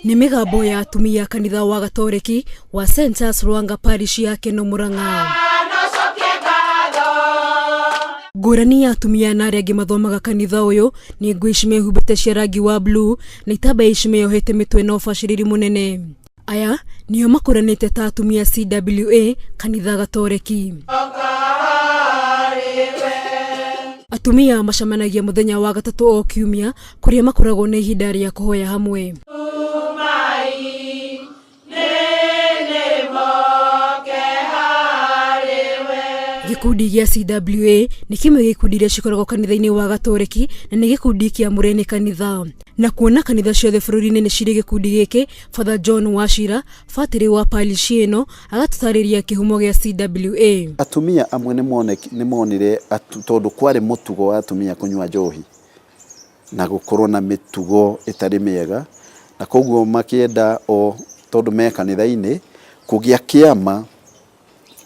Nĩ mĩgambo ya atumia kanitha wa Gatoreki wa St. Ruanga parish ya Keno Murang'a. Ngurani ya atumia na arĩa angĩ mathomaga kanitha ũyũ nĩ nguo ici mehumbĩte cia rangi wa blue na itambaya ici meyohete mĩtwe na ũbacĩrĩri mũnene. Aya nĩo makũranĩte ta atumia C.W.A kanitha Gatoreki. Atumia macemanagia mũthenya wa gatatũ o kiumia kũrĩa makoragwo na ihinda rĩa kũhoya hamwe. Gikundi gĩa C.W.A nĩ kimwe gĩkundi iria cikoragwo kanitha-inĩ wa Gatoreki na nĩ gĩkundi kĩa mũrene kanitha. Na kuona kanitha ciothe bũrũri-inĩ nĩ cirĩ gĩkundi gĩkĩ, Father John Wachira, fatĩrĩ wa parish ĩno, agatũtarĩria kĩhumo gĩa C.W.A. Atumia amwe nĩ monire tondũ kwarĩ mũtugo wa atumia kũnyua njohi na gũkorwo na mĩtugo ĩtarĩ mĩega, na koguo makĩenda o tondũ me kanitha-inĩ kũgĩa kĩama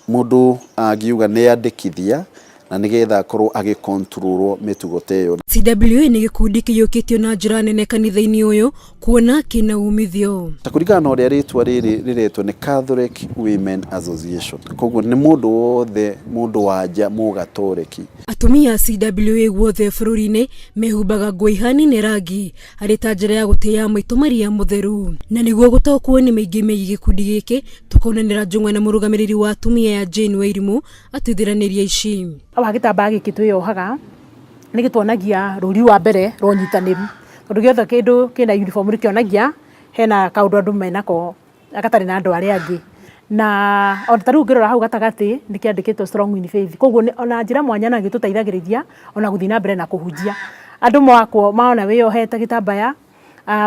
mundu agiuga nĩ andĩkithia na nĩgetha akorwo agĩkontrolwo mĩtugo teyo. C.W.A nĩ gĩkundi kĩiyũkĩtio na njĩra nene kanitha-inĩ ũyũ kuona kĩna umithio. Kũringana na ũrĩa rĩtwa rĩrĩ rĩretwo nĩ Catholic Women Association. Koguo nĩ mũndũ wothe, mũndũ wanja mũgatoreki. Atumia C.W.A guothe bũrũri-inĩ mehumbaga nguo ihanine rangi arĩ ta njĩra ya gũtĩĩa maitũ Maria mũtheru. Na nĩguo gũtaũkwo nĩ maingĩ megiĩ gĩkundi gĩkĩ, tũkonanĩra njũng'wa na mũrũgamĩrĩri wa atumia ya C.W.A atũithiranĩria ici. Wa gĩtambaya gĩkĩ twĩyohaga nĩ gĩtuonagia rũri wa mbere rwa ũnyitanĩru. Tondũ gĩothe kĩndũ kĩna uniform rĩkĩonagia hena kaũndũ andũ menako gatarĩ na andũ arĩa angĩ. Na ona ta rĩu ngĩrora hau gatagatĩ nĩ kĩandĩkĩtwo strong in faith. Koguo ona njĩra mwanya na gĩtũteithagĩrĩria ona gũthiĩ na mbere na kũhunjia. Andũ maona wĩyohete gĩtambaya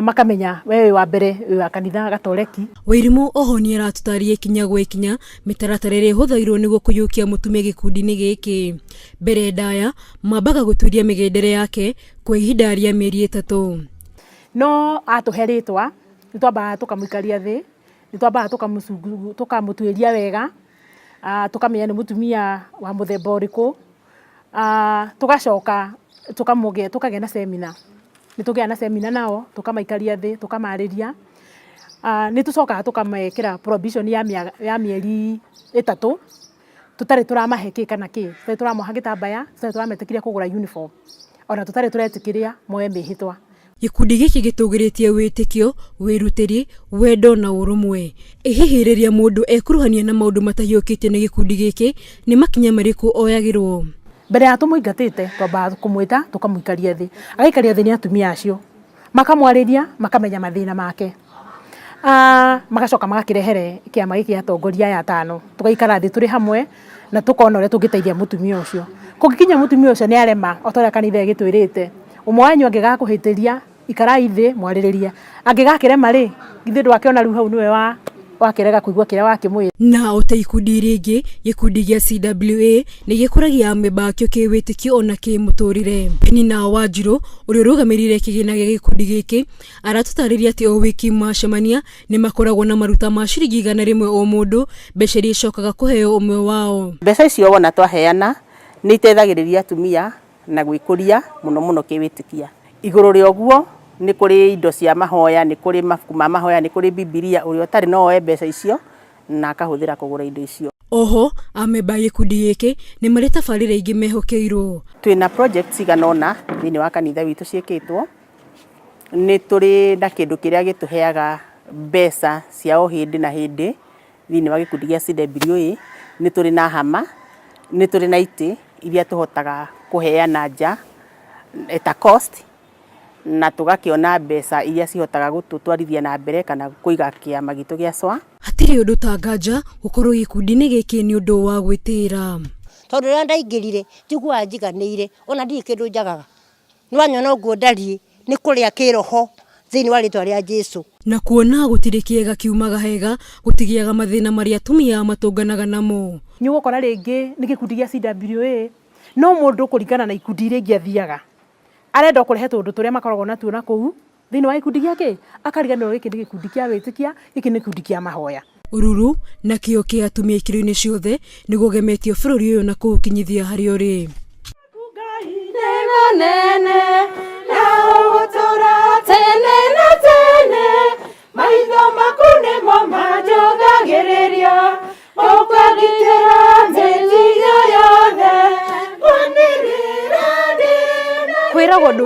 makamenya wewe wa mbere wa kanitha Gatoreki. Wairimũ oho nĩ aratũtarĩria ikinya gwa ikinya mitaratara ĩrĩa ĩhũthagĩrwo nĩguo kũiyũkia mũtumia gĩkundi-inĩ gĩkĩ. Mbere ndaya mambaga gũtuĩria mĩgendere yake kwa ihinda rĩa mĩeri 3. No atũhe rĩtwa nĩ twambaga tũkamũikaria thĩ, nĩ twambaga tũkamũtuĩria wega, tũkamenya nĩ mũtumia wa mũthemba ũrĩkũ, tũgacoka tũkagĩa na seminar. Nĩtũgĩa na seminar nao, tũkamaikaria thĩ, tũkamarĩria. Nĩtũcokaga tũkamekĩra prohibition ya mĩeri 3, tũtarĩ tũramahe kĩ kana kĩ. Tũtarĩ tũramaha gĩtambaya, tũtarĩ tũrametĩkĩria kũgũra uniform. Ona tũtarĩ tũretĩkĩria moe mĩhĩtwa. Gikundi gĩkĩ gĩtũgĩrĩtie witikio, wĩrutĩri, wendo na ũrũmwe. Ihihĩrĩria mũndũ ekuruhania na maũndũ matahiũkĩtie na gikundi gĩkĩ nĩ makinya marĩkũ oyagĩrwo. Mbere ya tũmũingatĩte twambaga kũmwĩta tũkamũikaria thĩ. Agaikaria thĩ nĩ atumia acio. Makamwarĩria, makamenya mathĩna make. Magacoka magakĩrehere kĩama gĩkĩ atongoria ya 5. Tũgaikara thĩ tũrĩ hamwe na tũkona ũrĩa tũngĩteithia mũtumia ũcio. Kũngĩkinya mũtumia ũcio nĩ arema o ta ũrĩa kanitha ĩgĩtwĩrĩte. Ũmwe wanyu angĩgakũhĩtĩria ikarai thĩ mwarĩrĩrie. Angĩgakĩrema rĩ, githĩ ndwakĩona rĩu hau nĩwe wakĩrega kũigua kĩrĩa wakĩmwĩra. Na ota ikundi rĩngĩ, gĩkundi gĩa C.W.A nĩ gĩkũragia amemba akĩo kĩwĩtĩkio ona kĩmũtũrĩre. Nina Wanjirũ ũrĩa ũrũgamĩrĩire kĩgĩna gĩa gĩkundi gĩkĩ aratũtarĩria atĩ o wiki macemania nĩ makoragwo na maruta ma ciringi 100 o mũndũ, mbeca iria icokaga kũheo ũmwe wao. Mbeca icio wona twaheana nĩ iteithagĩrĩria atumia na gwĩkũria mũno kĩwĩtĩkia. Igũrũ rĩa ũguo nĩ kũrĩ indo cia mahoya, nĩ kũrĩ mabuku ma mahoya, nĩ kũrĩ Biblia ũrĩa ũtarĩ no oe mbeca icio na akahũthĩra kũgũra indo icio. Oho amemba gĩkundi gĩkĩ nĩ marĩ tabarĩra ingĩ mehokeirwo. Twĩna project cigana ũna thĩinĩ wa kanitha witũ ciĩkĩtwo. Nĩ tũrĩ na kĩndũ kĩrĩa gĩtũheaga mbeca cia o hĩndĩ na hĩndĩ thĩinĩ wa gĩkundi gĩa C.W.A. Nĩ tũrĩ na hama, nĩ tũrĩ na itĩ iria tũhotaga kũheana nja eta cost, na tũgakĩona mbeca iria cihotaga gũtũtwarithia na mbere kana kũiga kĩama gitu gĩa C.W.A. Hatirĩ ũndũ ta nganja gũkorwo gĩkundi-inĩ gĩkĩ nĩ ũndũ wa gwĩtĩĩra. Tondũ rĩrĩa ndaingĩrire njiguaga njiganĩire, ona ndirĩ kĩndũ njagaga. Nĩwanyona ũguo ndariĩ nĩ kũrĩa kĩroho thĩinĩ wa rĩtwa rĩa Jesũ. Na kuona gũtirĩ kĩega kiumaga hega, gũtigĩaga mathĩna marĩa atumia matũnganaga namo. Nĩ ũgũkora rĩngĩ nĩ gĩkundi gĩa C.W.A no mũndũ kũringana na ikundi iria ingĩ athiaga arenda kũrehe tũndũ tũrĩa makoragwo natuo na kũu thĩinĩ wa gĩkundi gĩake, akariganĩrwo gĩkĩ nĩ gĩkundi kĩa wĩtĩkia, gĩkĩ nĩ gĩkundi kĩa mahoya. Ũruru na kĩo kĩa atumia ikĩro-inĩ ciothe nĩguo gemetio bũrũri ũyũ na kũũkinyithia harĩa ũrĩ. Tene na tene,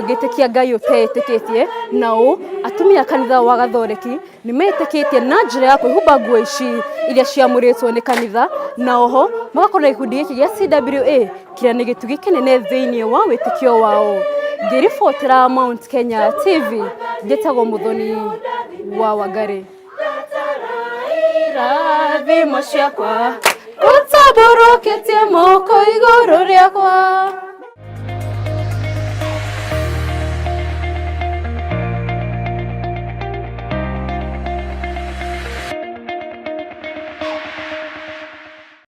gitikia ngai utetikitie nao atumia kanitha wa Gathoreki nimetikitie na njira ya kwihumba nguo ici iria ciamuritwo ni kanitha na oho magakorwo gikundi giki gia CWA kiria ni gitugi kinene thiini wa witikio wao. Ngiribotera Mount Kenya TV ngitagwo Muthoni wa Wangari. Rathimo ciakwa utaburukitie moko iguru riakwa.